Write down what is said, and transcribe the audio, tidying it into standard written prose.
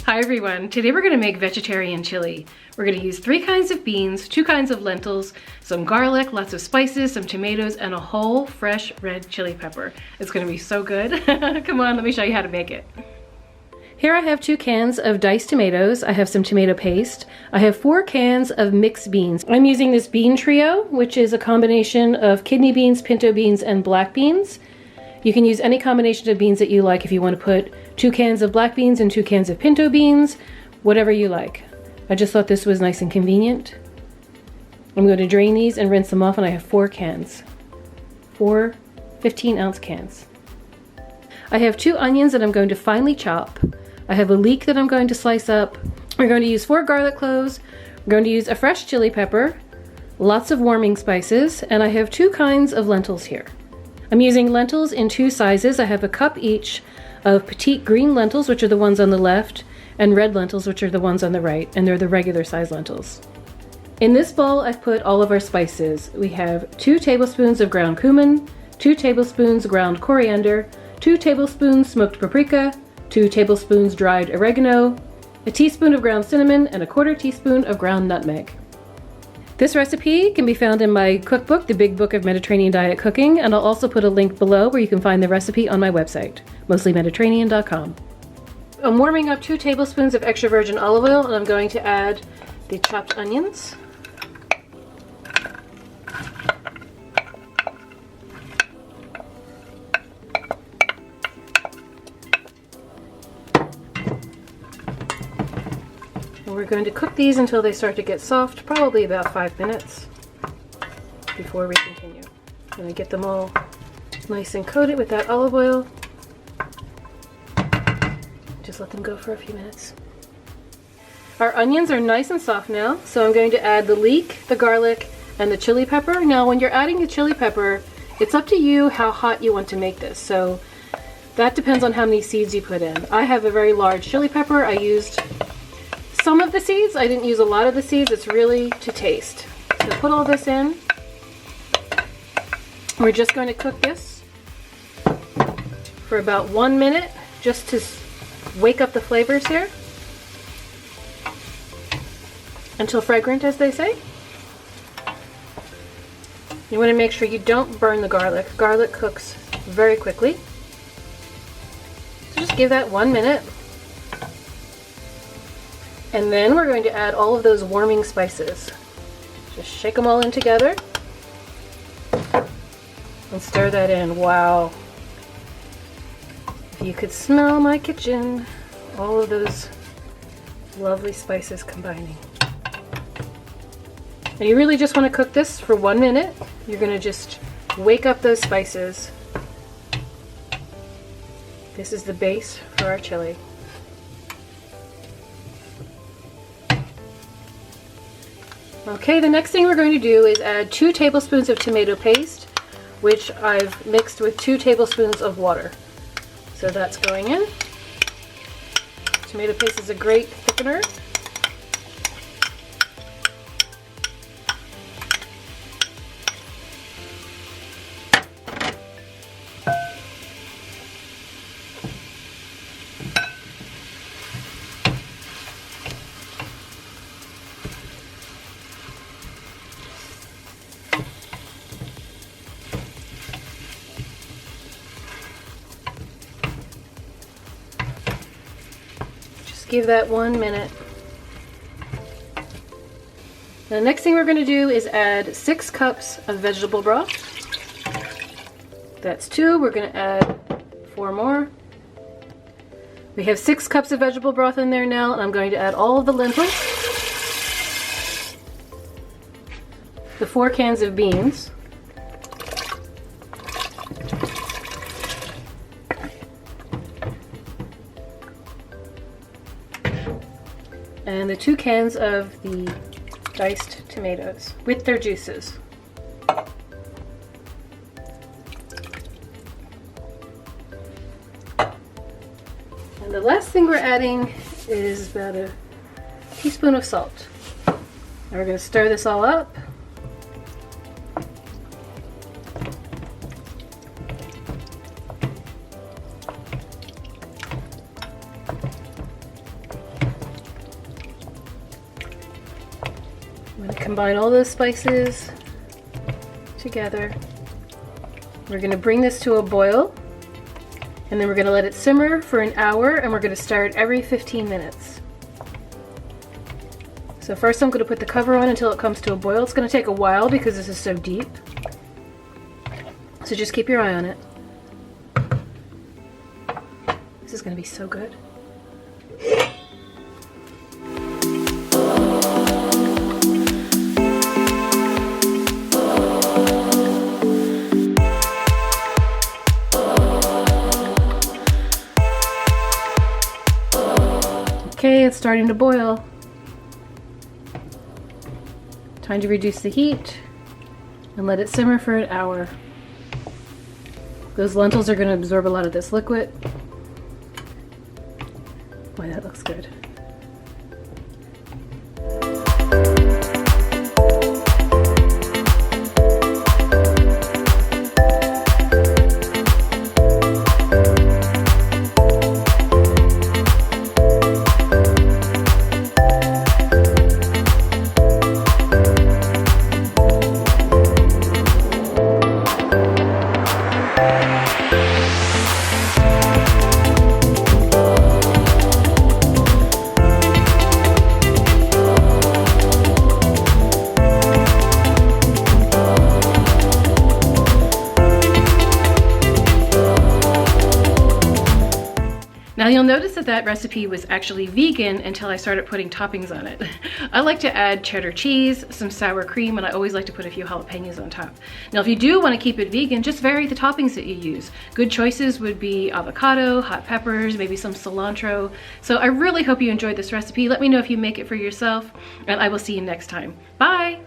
Hi everyone, today we're gonna make vegetarian chili. We're gonna use 3 kinds of beans, 2 kinds of lentils, some garlic, lots of spices, some tomatoes, and a whole fresh red chili pepper. It's gonna be so good. Come on, let me show you how to make it. Here I have 2 cans of diced tomatoes. I have some tomato paste. I have 4 cans of mixed beans. I'm using this bean trio, which is a combination of kidney beans, pinto beans, and black beans. You can use any combination of beans that you like if you want to put 2 cans of black beans and 2 cans of pinto beans, whatever you like. I just thought this was nice and convenient. I'm going to drain these and rinse them off, and I have 4 cans. 4 15-ounce cans. I have 2 onions that I'm going to finely chop. I have a leek that I'm going to slice up. We're going to use 4 garlic cloves. We're going to use a fresh chili pepper, lots of warming spices, and I have 2 kinds of lentils here. I'm using lentils in 2 sizes. I have a cup each of petite green lentils, which are the ones on the left, and red lentils, which are the ones on the right, and they're the regular size lentils. In this bowl, I've put all of our spices. We have 2 tablespoons of ground cumin, 2 tablespoons ground coriander, 2 tablespoons smoked paprika, 2 tablespoons dried oregano, a teaspoon of ground cinnamon, and a 1/4 teaspoon of ground nutmeg. This recipe can be found in my cookbook, The Big Book of Mediterranean Diet Cooking, and I'll also put a link below where you can find the recipe on my website, mostlymediterranean.com. I'm warming up 2 tablespoons of extra virgin olive oil, and I'm going to add the chopped onions. And we're going to cook these until they start to get soft, probably about 5 minutes before we continue. I'm going to get them all nice and coated with that olive oil. Just let them go for a few minutes. Our onions are nice and soft now, so I'm going to add the leek, the garlic, and the chili pepper. Now when you're adding the chili pepper, it's up to you how hot you want to make this. So that depends on how many seeds you put in. I have a very large chili pepper. I used some of the seeds. I didn't use a lot of the seeds. It's really to taste. So put all this in. We're just going to cook this for about 1 minute just to wake up the flavors here. Until fragrant, as they say. You want to make sure you don't burn the garlic. Garlic cooks very quickly. So just give that 1 minute. And then we're going to add all of those warming spices. Just shake them all in together. And stir that in. Wow. If you could smell my kitchen. All of those lovely spices combining. Now you really just want to cook this for 1 minute. You're going to just wake up those spices. This is the base for our chili. Okay, the next thing we're going to do is add 2 tablespoons of tomato paste, which I've mixed with 2 tablespoons of water. So that's going in. Tomato paste is a great thickener. Give that 1 minute. The next thing we're going to do is add 6 cups of vegetable broth. That's 2. We're going to add 4 more. We have 6 cups of vegetable broth in there now, and I'm going to add all of the lentils, the 4 cans of beans, and the 2 cans of the diced tomatoes with their juices. And the last thing we're adding is about a teaspoon of salt. Now we're going to stir this all up. combine all those spices together. We're gonna bring this to a boil, and then we're gonna let it simmer for an hour, and we're gonna stir it every 15 minutes. So first I'm gonna put the cover on until it comes to a boil. It's gonna take a while because this is so deep. So just keep your eye on it. This is gonna be so good. Okay, it's starting to boil. Time to reduce the heat and let it simmer for an hour. Those lentils are going to absorb a lot of this liquid. Boy, that looks good. Now you'll notice that that recipe was actually vegan until I started putting toppings on it. I like to add cheddar cheese, some sour cream, and I always like to put a few jalapenos on top. Now if you do want to keep it vegan, just vary the toppings that you use. Good choices would be avocado, hot peppers, maybe some cilantro. So I really hope you enjoyed this recipe. Let me know if you make it for yourself, and I will see you next time. Bye!